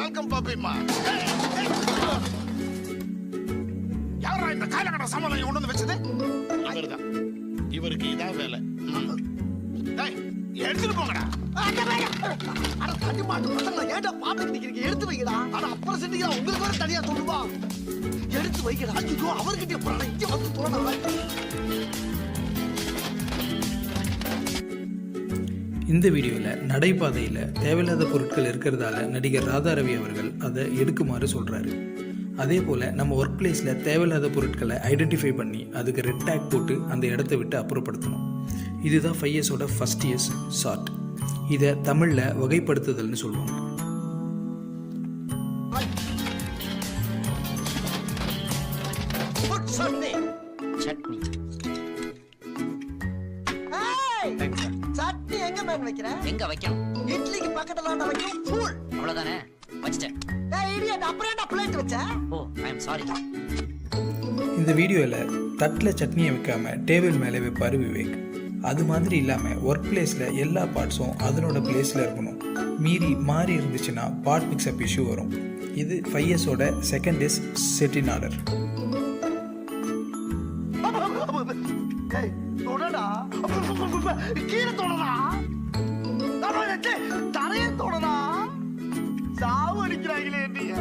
Welcome பாப்பிமா. யாரா இந்த காலகட சாமான் கொண்டு வந்து வச்சது? இவர்தான். இவருக்கு இதான் வேலை. எடுத்துட்டு போங்கடா. தண்ணி மாட்டு பசங்களா ஏன்டா பாத்துட்டு நிக்கிறீங்க? எடுத்து வைக்கடா. ஆனா அப்புறம் செஞ்சீங்களா உங்களுக்கு வேற தனியா சொல்லுவா. எடுத்து வைக்கடா. ஐயோ அவர்கிட்ட போறானே இங்க வந்து தோணா. இந்த வீடியோவில் நடைபாதையில் தேவையில்லாத பொருட்கள் இருக்கிறதால நடிகர் ராதா ரவி அவர்கள் அதை எடுக்குமாறு சொல்கிறாரு. அதே போல் நம்ம ஒர்க் பிளேஸில் தேவையில்லாத பொருட்களை ஐடென்டிஃபை பண்ணி அதுக்கு ரெட் டேக் போட்டு அந்த இடத்த விட்டு அப்புறப்படுத்தணும். இதுதான் 5 இயர்ஸோட ஃபர்ஸ்ட் இயர்ஸ் சார்ட். இதை தமிழில் வகைப்படுத்துதல்னு சொல்லுவாங்க. சட்னி எங்க மேன் வைக்கிற? எங்க வைக்கணும்? இட்லிக்கு பக்கத்துல தான் வைக்கணும். ஃபுல் அவ்வளவுதானே, வச்சிட்டேன். டேய் இடியட், அப்புறம் என்ன பிளேட் வச்ச? ஓ ஐ அம் சாரி. இந்த வீடியோவில் தட்டில் சட்னியை வைக்காம டேபிள் மேலே வைப்பார் விவேக். அது மாதிரி இல்லாமல் ஒர்க் பிளேஸில் எல்லா பார்ட்ஸும் அதனோட பிளேஸில் இருக்கணும். மாறி இருந்துச்சுன்னா பார்ட் மிக்ஸ்அப் இஷ்யூ வரும். இது 5 இயர்ஸோட second is set in order. தொடடா கீழே தொடடா, தரைய தொடடா. சாவு அடிக்கிறாங்களே நீங்க.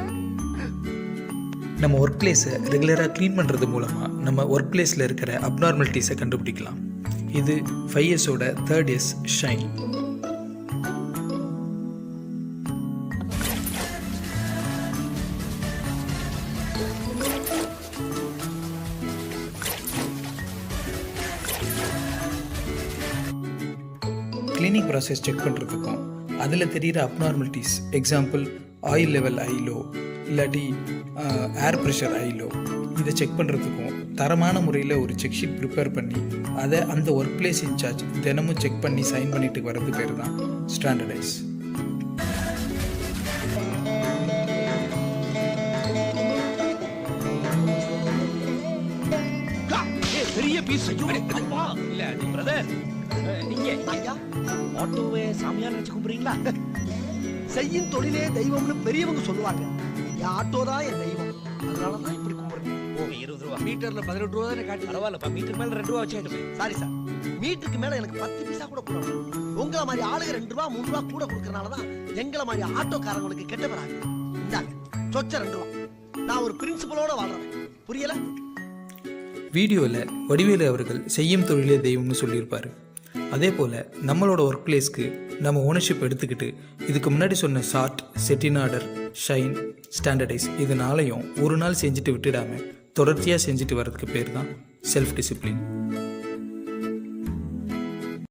நம்ம ஒர்க் பிளேஸை ரெகுலராக க்ளீன் பண்ணுறது மூலமாக நம்ம ஒர்க் பிளேஸில் இருக்கிற அப்நார்மலிட்டிஸை கண்டுபிடிக்கலாம். இது 5 இயர்ஸோட third years shine. Cleaning process check பண்ணுறதுக்கும் அதில் தெரிகிற abnormalities, example oil level high low இல்லாட்டி ஏர் ப்ரெஷர் ஹை லோ, இதை செக் பண்ணுறதுக்கும் தரமான முறையில் ஒரு செக் ஷீட் ப்ரிப்பேர் பண்ணி அதை அந்த ஒர்க் பிளேஸ் இன்சார்ஜ் தினமும் செக் பண்ணி சைன் பண்ணிட்டு வர்றது பேர் தான் ஸ்டாண்டர்டைஸ். பெரிய பீஸ் இல்ல பிரதர். நீங்க ஐயா ஆட்டோவே சாமியா நினைச்சு கும்பிடுறீங்களா? செய்யும் தொழிலே தெய்வம்னு பெரியவங்க சொல்லுவாங்க. என் ஆட்டோ தான் என் தெய்வம், அதனாலதான் இப்படி கும்பிடுறேன். ஓ 20 ரூபா மீட்டர்ல 18 ரூபா தானே காட்டு. பரவாயில்லப்பா, மீட்டர் மேல 2 ரூபா வச்சுக்கிட்டு. சாரி சார், மீட்டருக்கு மேல எனக்கு 10 பைசா கூட கூட. உங்களை மாதிரி ஆளுங்க 2 ரூபா 3 ரூபா கூட கொடுக்கறனாலதான் எங்களை மாதிரி ஆட்டோக்காரங்களுக்கு கெட்ட பேராங்க. இந்தாங்க சொச்ச 2 ரூபா. நான் ஒரு பிரின்சிபலோட வாழ்றேன், புரியல? வீடியோவில் வடிவேலு அவர்கள் செய்யும் தொழிலே தெய்வம்னு சொல்லியிருப்பார். அதே போல் நம்மளோட ஒர்க் பிளேஸ்க்கு நம்ம ஓனர்ஷிப் எடுத்துக்கிட்டு இதுக்கு முன்னாடி சொன்ன chart, set in order, shine, standardise இதனாலையும் ஒரு நாள் செஞ்சுட்டு விட்டுடாமல் தொடர்ச்சியாக செஞ்சுட்டு வர்றதுக்கு பேர் தான் செல்ஃப் டிசிப்ளின்.